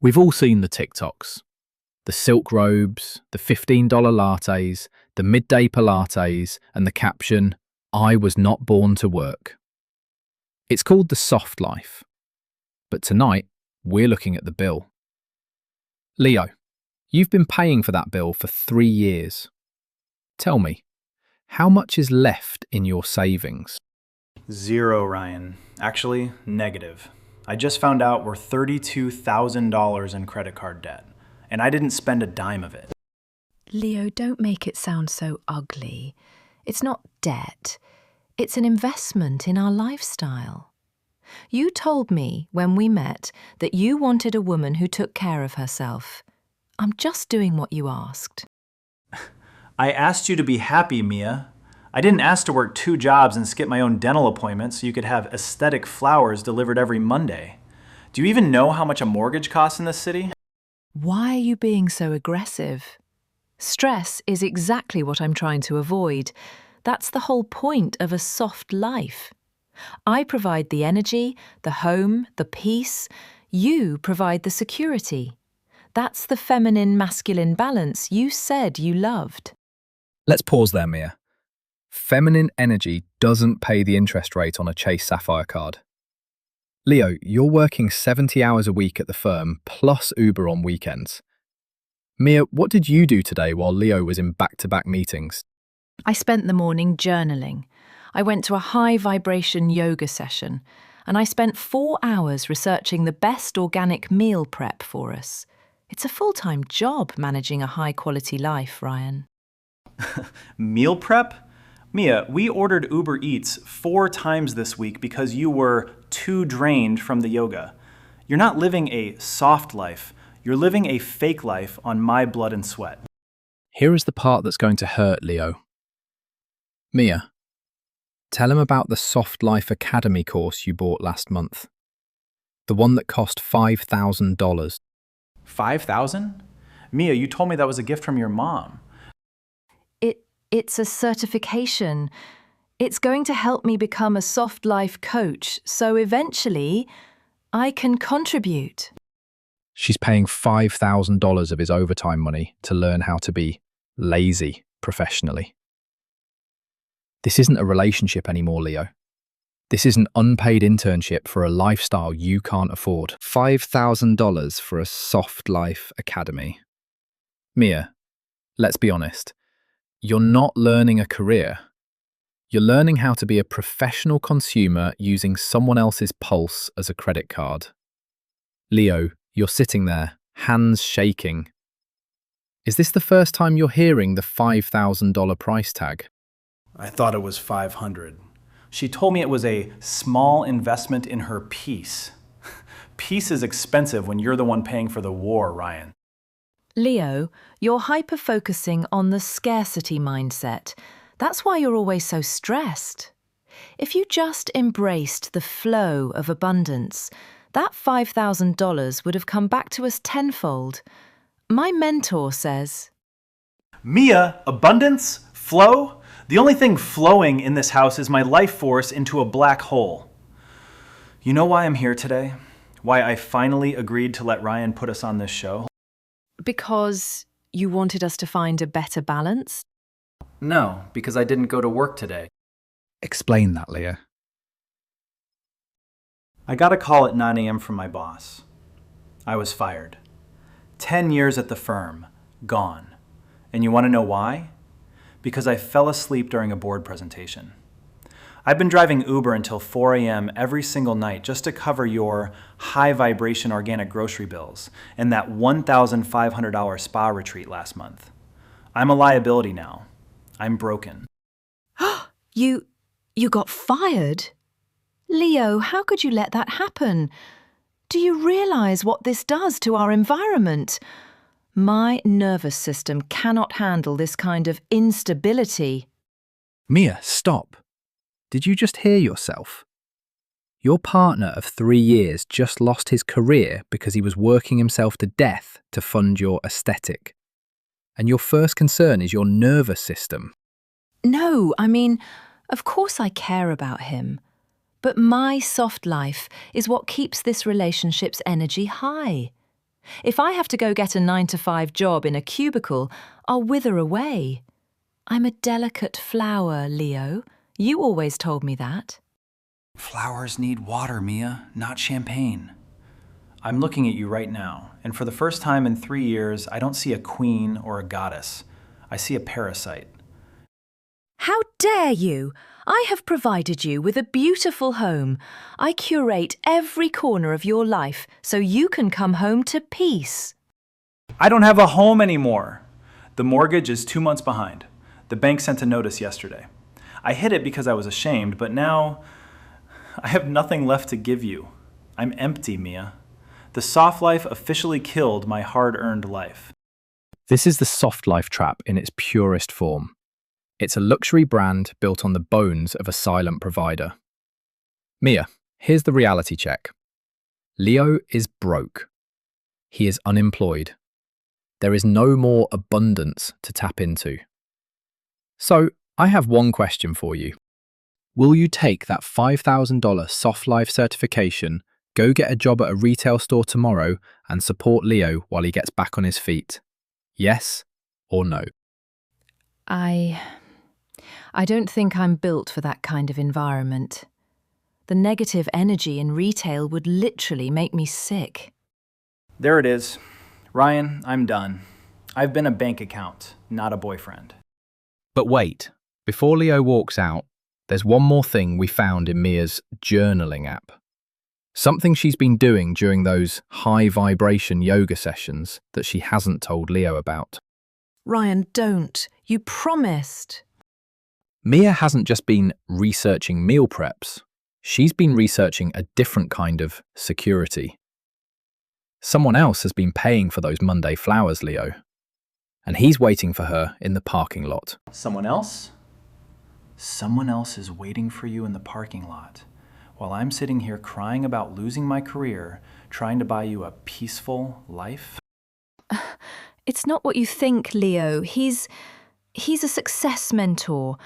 We've all seen the TikToks. The silk robes, the $15 lattes, the midday Pilates, and the caption, "I was not born to work." It's called the soft life. But tonight, we're looking at the bill. Leo, you've been paying for that bill for 3 years. Tell me, how much is left in your savings? Zero, Ryan. Actually, negative. I just found out we're $32,000 in credit card debt, and I didn't spend a dime of it. Leo, don't make it sound so ugly. It's not debt. It's an investment in our lifestyle. You told me when we met that you wanted a woman who took care of herself. I'm just doing what you asked. I asked you to be happy, Mia. I didn't ask to work 2 jobs and skip my own dental appointments so you could have aesthetic flowers delivered every Monday. Do you even know how much a mortgage costs in this city? Why are you being so aggressive? Stress is exactly what I'm trying to avoid. That's the whole point of a soft life. I provide the energy, the home, the peace. You provide the security. That's the feminine-masculine balance you said you loved. Let's pause there, Mia. Feminine energy doesn't pay the interest rate on a Chase Sapphire card. Leo, you're working 70 hours a week at the firm, plus Uber on weekends. Mia, what did you do today while Leo was in back-to-back meetings? I spent the morning journaling. I went to a high-vibration yoga session, and I spent 4 hours researching the best organic meal prep for us. It's a full-time job managing a high-quality life, Ryan. Meal prep? Mia, we ordered Uber Eats 4 times this week because you were too drained from the yoga. You're not living a soft life. You're living a fake life on my blood and sweat. Here is the part that's going to hurt, Leo. Mia, tell him about the Soft Life Academy course you bought last month. The one that cost $5,000. $5,000? Mia, you told me that was a gift from your mom. It's a certification. It's going to help me become a soft life coach, so eventually I can contribute. She's paying $5,000 of his overtime money to learn how to be lazy professionally. This isn't a relationship anymore, Leo. This is an unpaid internship for a lifestyle you can't afford. $5,000 for a Soft Life Academy. Mia, let's be honest. You're not learning a career. You're learning how to be a professional consumer using someone else's pulse as a credit card. Leo, you're sitting there, hands shaking. Is this the first time you're hearing the $5,000 price tag? I thought it was $500. She told me it was a small investment in her peace. Peace is expensive when you're the one paying for the war, Ryan. Leo, you're hyper-focusing on the scarcity mindset. That's why you're always so stressed. If you just embraced the flow of abundance, that $5,000 would have come back to us tenfold. My mentor says, Mia, abundance? Flow? The only thing flowing in this house is my life force into a black hole. You know why I'm here today? Why I finally agreed to let Ryan put us on this show? because you wanted us to find a better balance? No, because I didn't go to work today. Explain that, Leah. I got a call at 9 a.m. from my boss. I was fired. 10 years at the firm, gone. And you want to know why? Because I fell asleep during a board presentation. I've been driving Uber until 4 a.m. every single night just to cover your high vibration organic grocery bills and that $1,500 spa retreat last month. I'm a liability now. I'm broken. You got fired? Leo, how could you let that happen? Do you realize what this does to our environment? My nervous system cannot handle this kind of instability. Mia, stop. Did you just hear yourself? Your partner of 3 years just lost his career because he was working himself to death to fund your aesthetic. And your first concern is your nervous system. No, I mean, of course I care about him. But my soft life is what keeps this relationship's energy high. If I have to go get a 9-to-5 job in a cubicle, I'll wither away. I'm a delicate flower, Leo. You always told me that. Flowers need water, Mia, not champagne. I'm looking at you right now, and for the first time in 3 years, I don't see a queen or a goddess. I see a parasite. How dare you! I have provided you with a beautiful home. I curate every corner of your life so you can come home to peace. I don't have a home anymore. The mortgage is 2 months behind. The bank sent a notice yesterday. I hid it because I was ashamed, but now I have nothing left to give you. I'm empty, Mia. The soft life officially killed my hard-earned life. This is the soft life trap in its purest form. It's a luxury brand built on the bones of a silent provider. Mia, here's the reality check. Leo is broke. He is unemployed. There is no more abundance to tap into. So, I have one question for you. Will you take that $5,000 soft life certification, go get a job at a retail store tomorrow, and support Leo while he gets back on his feet? Yes or no? I don't think I'm built for that kind of environment. The negative energy in retail would literally make me sick. There it is. Ryan, I'm done. I've been a bank account, not a boyfriend. But wait, before Leo walks out, there's one more thing we found in Mia's journaling app. Something she's been doing during those high-vibration yoga sessions that she hasn't told Leo about. Ryan, don't. You promised. Mia hasn't just been researching meal preps. She's been researching a different kind of security. Someone else has been paying for those Monday flowers, Leo. And he's waiting for her in the parking lot. Someone else? Someone else is waiting for you in the parking lot, while I'm sitting here crying about losing my career, trying to buy you a peaceful life? It's not what you think, Leo. He's a success mentor.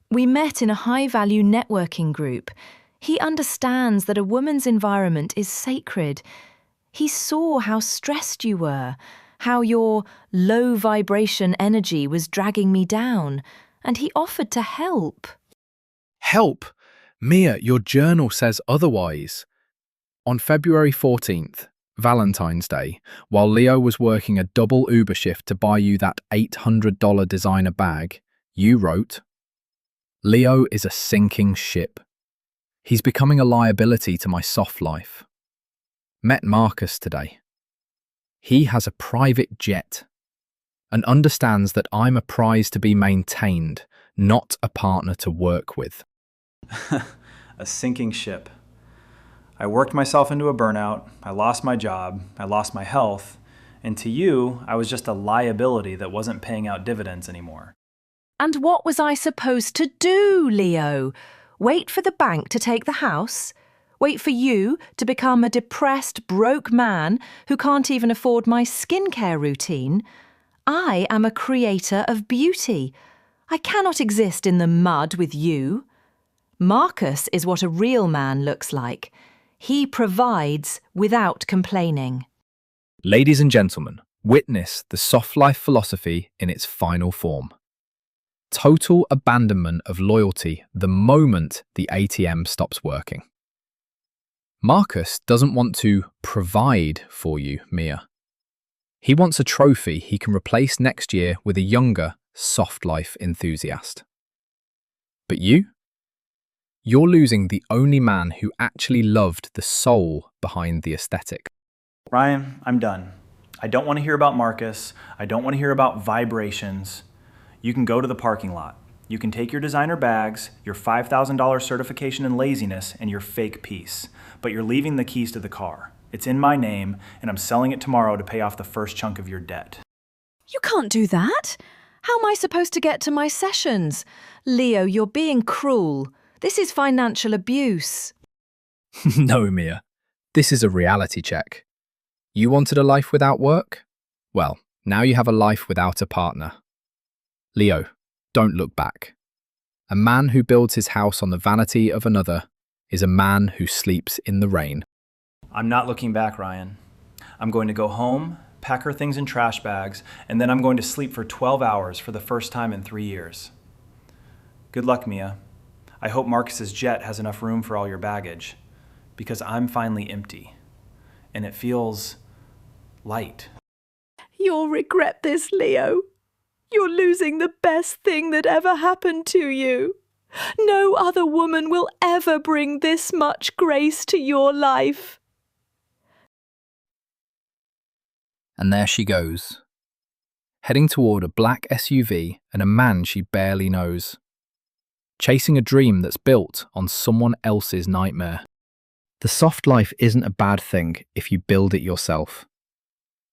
We met in a high-value networking group. He understands that a woman's environment is sacred. He saw how stressed you were, how your low-vibration energy was dragging me down, and he offered to help. Help? Mia, your journal says otherwise. On February 14th, Valentine's Day, while Leo was working a double Uber shift to buy you that $800 designer bag, you wrote, "Leo is a sinking ship. He's becoming a liability to my soft life. Met Marcus today. He has a private jet and understands that I'm a prize to be maintained, not a partner to work with." A sinking ship. I worked myself into a burnout, I lost my job, I lost my health, and to you, I was just a liability that wasn't paying out dividends anymore. And what was I supposed to do, Leo? Wait for the bank to take the house? Wait for you to become a depressed, broke man who can't even afford my skincare routine? I am a creator of beauty. I cannot exist in the mud with you. Marcus is what a real man looks like. He provides without complaining. Ladies and gentlemen, witness the soft life philosophy in its final form. Total abandonment of loyalty the moment the ATM stops working. Marcus doesn't want to provide for you, Mia. He wants a trophy he can replace next year with a younger, soft life enthusiast. But you're losing the only man who actually loved the soul behind the aesthetic. Ryan, I'm done. I don't want to hear about Marcus. I don't want to hear about vibrations. You can go to the parking lot. You can take your designer bags, your $5,000 certification in laziness, and your fake peace. But you're leaving the keys to the car. It's in my name, and I'm selling it tomorrow to pay off the first chunk of your debt. You can't do that. How am I supposed to get to my sessions? Leo, you're being cruel. This is financial abuse. No, Mia. This is a reality check. You wanted a life without work? Well, now you have a life without a partner. Leo, don't look back. A man who builds his house on the vanity of another is a man who sleeps in the rain. I'm not looking back, Ryan. I'm going to go home, pack her things in trash bags, and then I'm going to sleep for 12 hours for the first time in 3 years. Good luck, Mia. I hope Marcus's jet has enough room for all your baggage, because I'm finally empty, and it feels light. You'll regret this, Leo. You're losing the best thing that ever happened to you. No other woman will ever bring this much grace to your life. And there she goes, heading toward a black SUV and a man she barely knows, chasing a dream that's built on someone else's nightmare. The soft life isn't a bad thing if you build it yourself.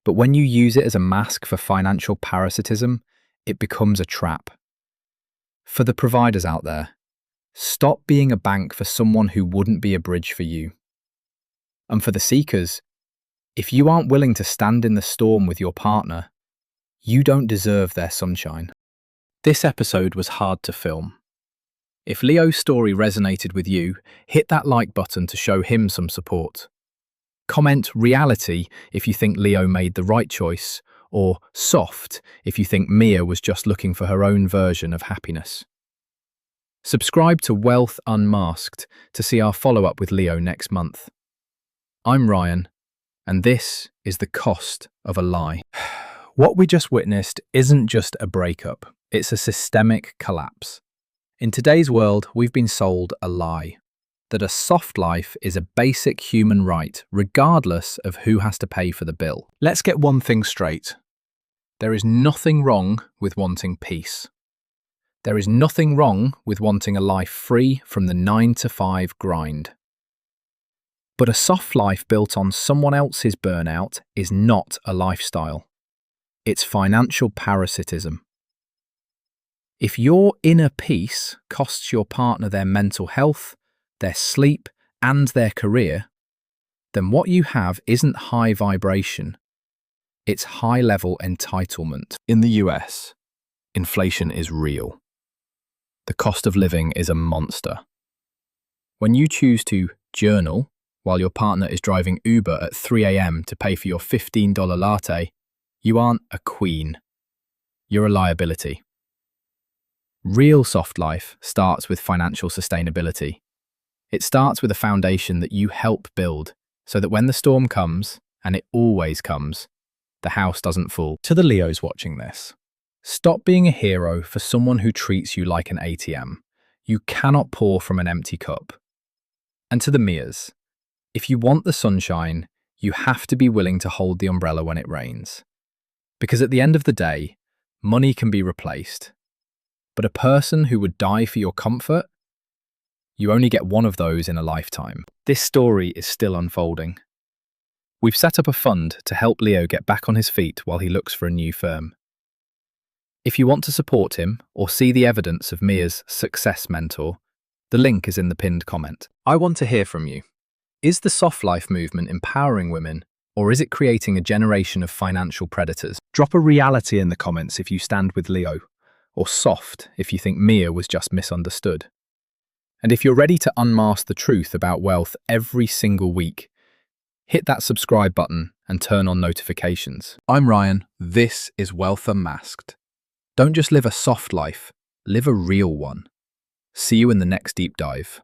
But when you use it as a mask for financial parasitism, it becomes a trap. For the providers out there, stop being a bank for someone who wouldn't be a bridge for you. And for the seekers, if you aren't willing to stand in the storm with your partner, you don't deserve their sunshine. This episode was hard to film. If Leo's story resonated with you, hit that like button to show him some support. Comment reality if you think Leo made the right choice, or soft if you think Mia was just looking for her own version of happiness. Subscribe to Wealth Unmasked to see our follow-up with Leo next month. I'm Ryan, and this is the cost of a lie. What we just witnessed isn't just a breakup, it's a systemic collapse. In today's world, we've been sold a lie. That a soft life is a basic human right, regardless of who has to pay for the bill. Let's get one thing straight. There is nothing wrong with wanting peace. There is nothing wrong with wanting a life free from the 9-to-5 grind. But a soft life built on someone else's burnout is not a lifestyle. It's financial parasitism. If your inner peace costs your partner their mental health, their sleep, and their career, then what you have isn't high vibration, it's high-level entitlement. In the US, inflation is real. The cost of living is a monster. When you choose to journal while your partner is driving Uber at 3 a.m. to pay for your $15 latte, you aren't a queen. You're a liability. Real soft life starts with financial sustainability. It starts with a foundation that you help build so that when the storm comes, and it always comes, the house doesn't fall. To the Leos watching this, stop being a hero for someone who treats you like an ATM. You cannot pour from an empty cup. And to the Mias, if you want the sunshine, you have to be willing to hold the umbrella when it rains. Because at the end of the day, money can be replaced. But a person who would die for your comfort, you only get one of those in a lifetime. This story is still unfolding. We've set up a fund to help Leo get back on his feet while he looks for a new firm. If you want to support him or see the evidence of Mia's success mentor, the link is in the pinned comment. I want to hear from you. Is the soft life movement empowering women, or is it creating a generation of financial predators? Drop a reality in the comments if you stand with Leo, or soft if you think Mia was just misunderstood. And if you're ready to unmask the truth about wealth every single week, hit that subscribe button and turn on notifications. I'm Ryan, this is Wealth Unmasked. Don't just live a soft life, live a real one. See you in the next deep dive.